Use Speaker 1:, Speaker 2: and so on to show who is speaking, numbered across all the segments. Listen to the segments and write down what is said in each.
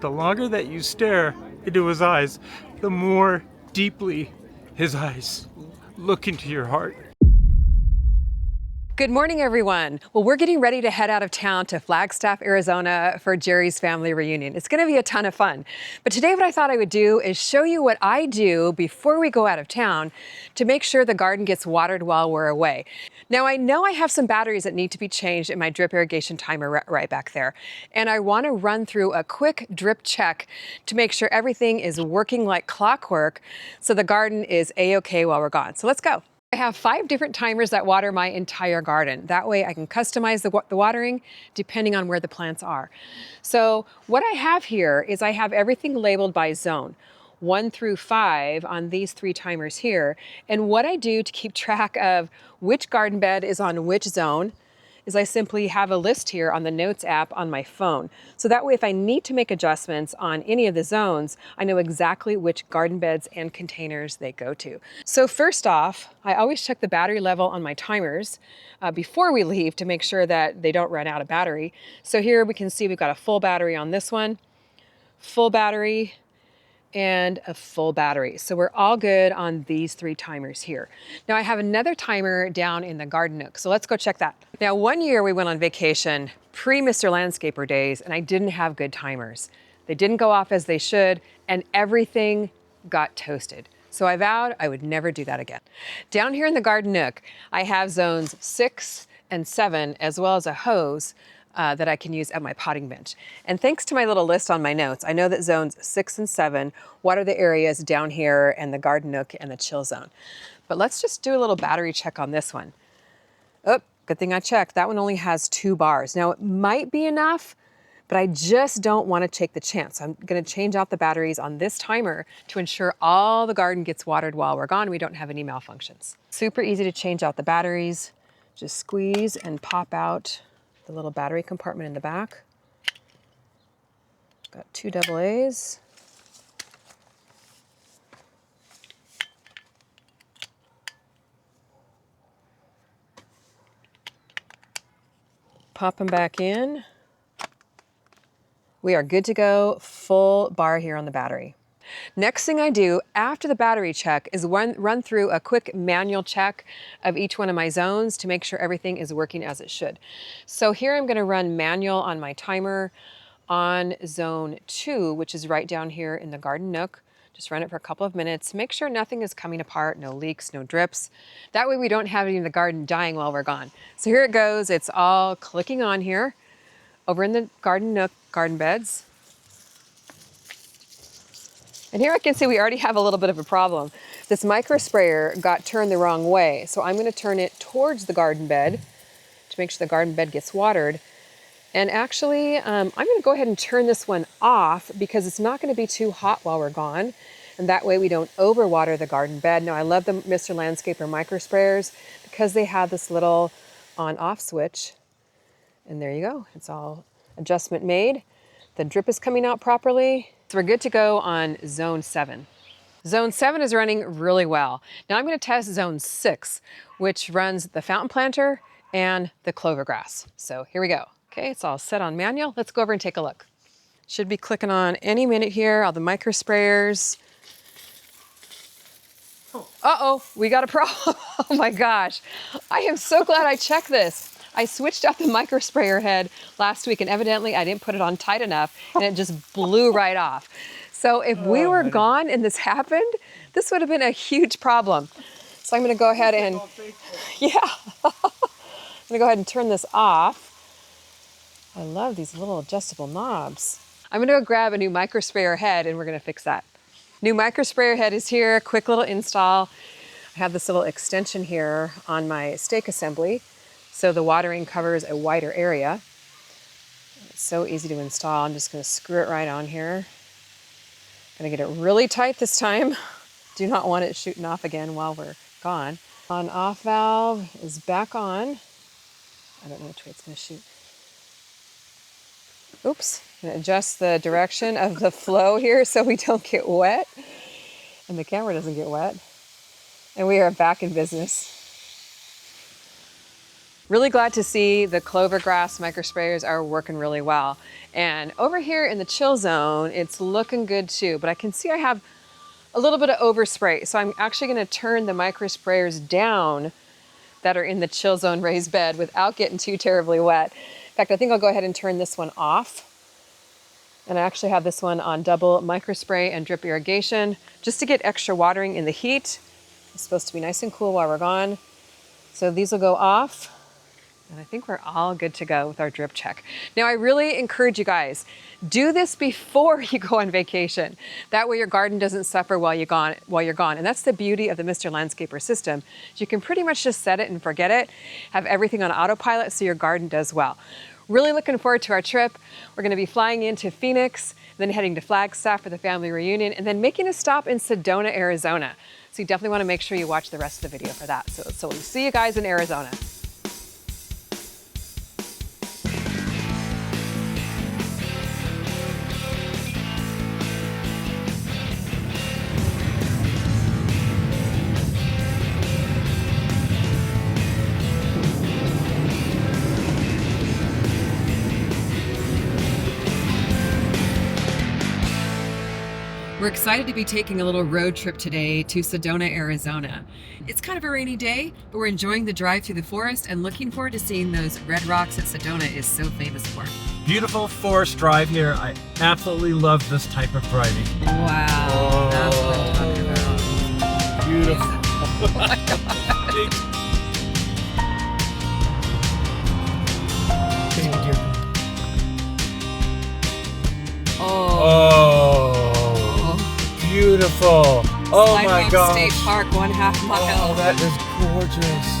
Speaker 1: The longer that you stare into his eyes, the more deeply his eyes look into your heart.
Speaker 2: Good morning, everyone. Well, we're getting ready to head out of town to Flagstaff, Arizona for Jerry's family reunion. It's going to be a ton of fun. But today what I thought I would do is show you what I do before we go out of town to make sure the garden gets watered while we're away. Now, I know I have some batteries that need to be changed in my drip irrigation timer right back there. And I want to run through a quick drip check to make sure everything is working like clockwork so the garden is a-okay while we're gone. So let's go. I have 5 different timers that water my entire garden. That way I can customize the watering depending on where the plants are. So what I have here is I have everything labeled by zone, 1 through 5 on these 3 timers here. And what I do to keep track of which garden bed is on which zone is I simply have a list here on the Notes app on my phone. So that way if I need to make adjustments on any of the zones, I know exactly which garden beds and containers they go to. So first off, I always check the battery level on my timers before we leave to make sure that they don't run out of battery. So here we can see we've got a full battery on this one, full battery, and a full battery. So we're all good on these 3 timers here. Now I have another timer down in the garden nook, so let's go check that. Now one year we went on vacation pre-Mr. Landscaper days and I didn't have good timers. They didn't go off as they should and everything got toasted. So I vowed I would never do that again. Down here in the garden nook, I have zones 6 and 7 as well as a hose that I can use at my potting bench. And thanks to my little list on my notes, I know that zones 6 and 7 water the areas down here and the garden nook and the chill zone. But let's just do a little battery check on this one. Oh, good thing I checked. That one only has 2 bars. Now it might be enough, but I just don't want to take the chance. I'm going to change out the batteries on this timer to ensure all the garden gets watered while we're gone. We don't have any malfunctions. Super easy to change out the batteries. Just squeeze and pop out the little battery compartment in the back. Got 2 AA's. Pop them back in. We are good to go, full bar here on the battery. Next thing I do after the battery check is run through a quick manual check of each one of my zones to make sure everything is working as it should. So here I'm going to run manual on my timer on zone 2, which is right down here in the garden nook. Just run it for a couple of minutes. Make sure nothing is coming apart, no leaks, no drips. That way we don't have any in the garden dying while we're gone. So here it goes. It's all clicking on here over in the garden nook, garden beds. And here I can see we already have a little bit of a problem. This micro sprayer got turned the wrong way. So I'm going to turn it towards the garden bed to make sure the garden bed gets watered. And actually, I'm going to go ahead and turn this one off because it's not going to be too hot while we're gone. And that way we don't overwater the garden bed. Now I love the Mr. Landscaper micro sprayers because they have this little on-off switch. And there you go. It's all adjustment made. The drip is coming out properly. So we're good to go on zone 7. Zone 7 is running really well. Now I'm going to test zone 6, which runs the fountain planter and the clover grass. So here we go. Okay, it's all set on manual. Let's go over and take a look. Should be clicking on any minute here, all the micro sprayers. Uh-oh, we got a problem. Oh my gosh. I am so glad I checked this. I switched out the micro sprayer head last week and evidently I didn't put it on tight enough and it just blew right off. So if we were gone and this happened, this would have been a huge problem. So I'm going to go ahead and, yeah, I'm going to go ahead and turn this off. I love these little adjustable knobs. I'm going to go grab a new micro sprayer head and we're going to fix that. New micro sprayer head is here, quick little install. I have this little extension here on my stake assembly. So the watering covers a wider area. It's so easy to install. I'm just going to screw it right on here. Going to get it really tight this time. Do not want it shooting off again while we're gone. On-off valve is back on. I don't know which way it's going to shoot. Oops. I'm going to adjust the direction of the flow here so we don't get wet and the camera doesn't get wet. And we are back in business. Really glad to see the clover grass microsprayers are working really well. And over here in the chill zone, it's looking good too, but I can see I have a little bit of overspray. So I'm actually gonna turn the microsprayers down that are in the chill zone raised bed without getting too terribly wet. In fact, I think I'll go ahead and turn this one off. And I actually have this one on double microspray and drip irrigation just to get extra watering in the heat. It's supposed to be nice and cool while we're gone. So these will go off. And I think we're all good to go with our drip check. Now, I really encourage you guys, do this before you go on vacation. That way your garden doesn't suffer while you're gone. And that's the beauty of the Mr. Landscaper system. You can pretty much just set it and forget it, have everything on autopilot so your garden does well. Really looking forward to our trip. We're gonna be flying into Phoenix, then heading to Flagstaff for the family reunion, and then making a stop in Sedona, Arizona. So you definitely wanna make sure you watch the rest of the video for that. So we'll see you guys in Arizona. We're excited to be taking a little road trip today to Sedona, Arizona. It's kind of a rainy day, but we're enjoying the drive through the forest and looking forward to seeing those red rocks that Sedona is so famous for.
Speaker 3: Beautiful forest drive here. I absolutely love this type of driving.
Speaker 2: Wow, that's what I'm talking about.
Speaker 3: Beautiful.
Speaker 2: Oh my God.
Speaker 3: Beautiful. Oh my gosh.
Speaker 2: State Park, 1/2 mile.
Speaker 3: Oh, that is gorgeous.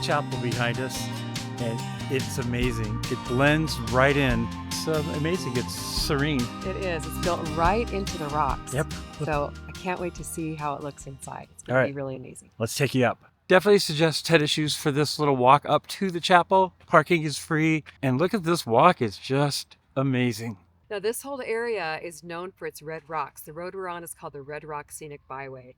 Speaker 1: Chapel behind us, and it's amazing. It blends right in. It's amazing. It's serene.
Speaker 2: It is. It's built right into the rocks.
Speaker 1: Yep.
Speaker 2: So I can't wait to see how it looks inside. It's going
Speaker 1: All
Speaker 2: to
Speaker 1: right.
Speaker 2: be really amazing.
Speaker 1: Let's take you up. Definitely suggest tennis shoes for this little walk up to the chapel. Parking is free, and look at this walk. It's just amazing.
Speaker 2: Now, this whole area is known for its red rocks. The road we're on is called the Red Rock Scenic Byway.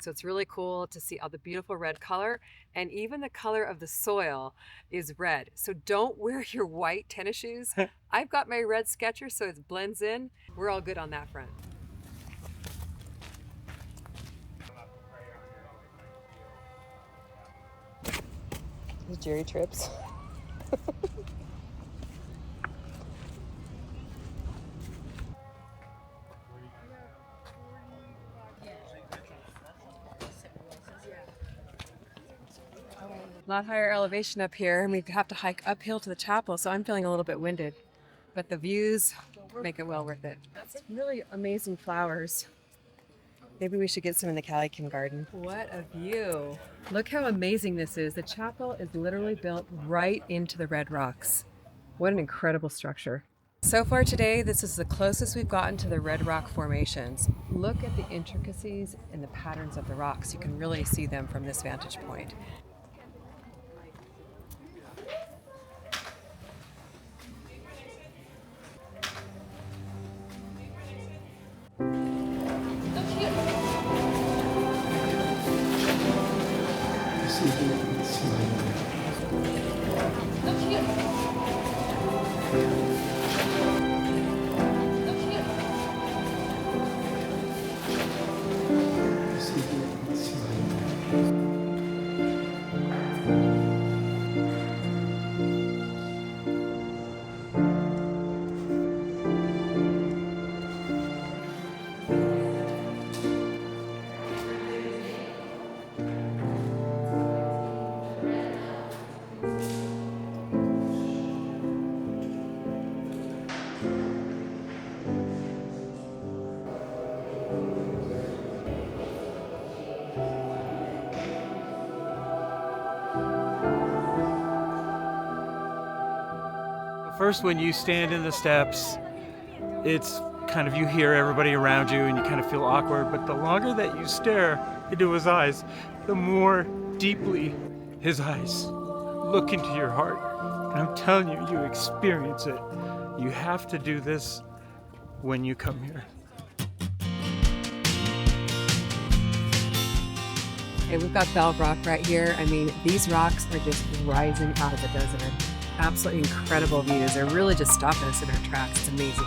Speaker 2: So it's really cool to see all the beautiful red color, and even the color of the soil is red. So don't wear your white tennis shoes. I've got my red Skechers, so it blends in. We're all good on that front. These Jerry trips. A lot higher elevation up here, and we have to hike uphill to the chapel, so I'm feeling a little bit winded. But the views make it well worth it. That's really amazing flowers. Maybe we should get some in the CaliKim garden. What a view. Look how amazing this is. The chapel is literally built right into the red rocks. What an incredible structure. So far today, this is the closest we've gotten to the red rock formations. Look at the intricacies and the patterns of the rocks. You can really see them from this vantage point.
Speaker 1: First, when you stand in the steps, it's kind of, you hear everybody around you and you kind of feel awkward, but the longer that you stare into his eyes, the more deeply his eyes look into your heart. And I'm telling you, you experience it. You have to do this when you come here.
Speaker 2: Okay, we've got Bell Rock right here. I mean, these rocks are just rising out of the desert. Absolutely incredible views. They're really just stopping us in our tracks. It's amazing.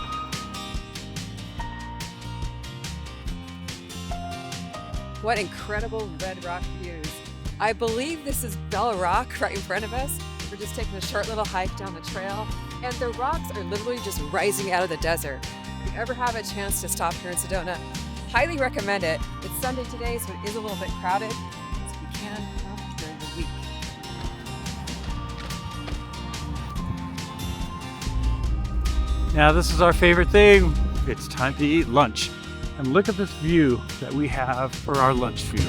Speaker 2: What incredible red rock views. I believe this is Bell Rock right in front of us. We're just taking a short little hike down the trail, and the rocks are literally just rising out of the desert. If you ever have a chance to stop here in Sedona, highly recommend it. It's Sunday today, so it is a little bit crowded, so you can come during the week.
Speaker 1: Now this is our favorite thing. It's time to eat lunch. And look at this view that we have for our lunch view.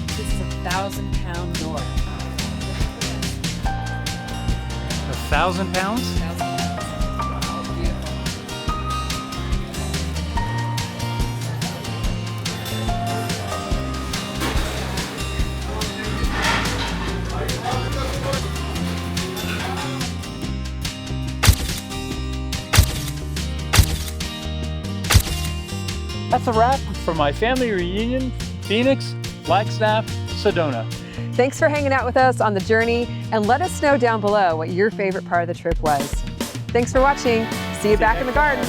Speaker 2: This is 1,000-pound North.
Speaker 1: 1,000 pounds?
Speaker 2: 1,000 pounds. Wow, beautiful.
Speaker 1: That's a wrap for my family reunion, Phoenix, Flagstaff, Sedona.
Speaker 2: Thanks for hanging out with us on the journey, and let us know down below what your favorite part of the trip was. Thanks for watching. See you back in the garden.